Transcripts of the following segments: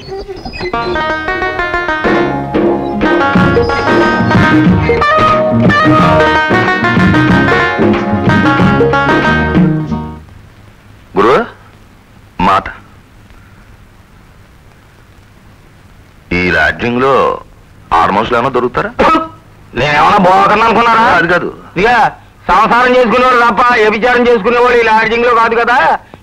గురు మాట, ఈ రాజ్యంలో ఆల్మోస్ట్ ఏమన్నా దొరుకుతారా? నేనేమన్నా బాగున్నా అనుకున్నారా? అది కాదు, ఇక సంసారం చేసుకునేవాడు తప్ప వ్యభిచారం చేసుకునేవాడు ఈ లాడ్జింగ్ లో కాదు కదా.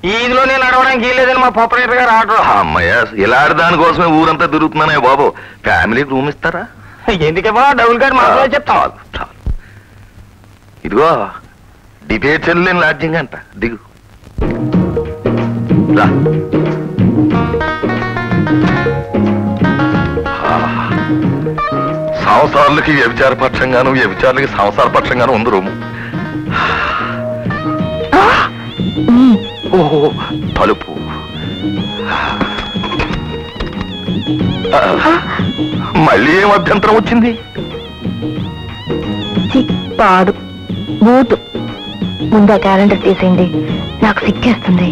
ఈ ఇదిలో నేను నడవడానికి వీల్లేదని మా ప్రొపరేటర్ గారు ఆర్డర్. అమ్మయ్య, ఇలాంటి దానికోసమే ఊరంతా తిరుగుతున్నానే బాబు. ఫ్యామిలీకి రూమ్ ఇస్తారా? ఎందుకేమో డబుల్ కార్డ్ మాత్రమే చెప్తాం. చాలు. ఇదిగో డిబేట్ చెల్లేని లాడ్జింగ్ అంట, దిగు రా. సంవత్సరాలకి వ్యభిచార పక్షంగాను, వ్యభిచారులకి సంవత్సరాల పక్షంగాను ఉంది రూము. ఓహో, తలుపు. మళ్ళీ ఏం అభ్యంతరం వచ్చింది? పాడు బూటు. ముందు ఆ క్యాలెండర్ తీసేయండి, నాకు సిక్కేస్తుంది.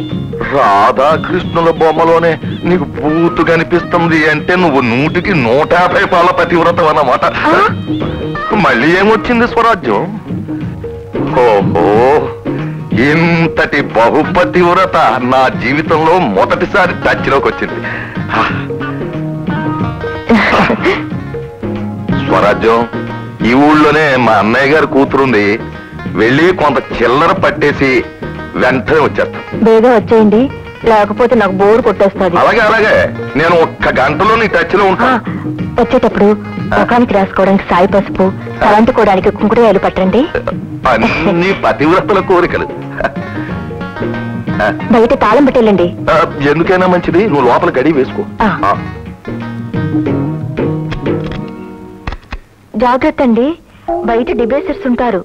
రాధాకృష్ణుల బొమ్మలోనే నీకు బూతు కనిపిస్తుంది అంటే నువ్వు 100కి 150 పాల పతివ్రతం అన్నమాట. మళ్ళీ ఏమొచ్చింది స్వరాజ్యం? ఓహో, ఇంతటి బహుపతివ్రత నా జీవితంలో మొదటిసారి టచ్లోకి వచ్చింది. స్వరాజ్యం, ఈ ఊళ్ళోనే మా అన్నయ్య గారి కూతురుంది. వెళ్ళి కొంత చిల్లర పట్టేసి వెంటనే వచ్చేస్తాను. బేగా వచ్చేయండి, లేకపోతే నాకు బోర్ కొట్టేస్తుంది. అలాగే అలాగే, నేను ఒక్క గంటలో నీ టచ్ లో ఉంటాను. వచ్చేటప్పుడు ముఖానికి రాసుకోవడానికి సాయి పసుపు, తలంటుకోవడానికి కుంకుడుకాయలు పట్టండి. అన్ని పతివ్రతల కోరికలు. బయట తాళం పెట్టేళ్ళండి. ఎందుకైనా మంచిది, నువ్వు లోపల గడి వేసుకో. జాగ్రత్త అండి, బయట డిబేసర్స్ ఉంటారు.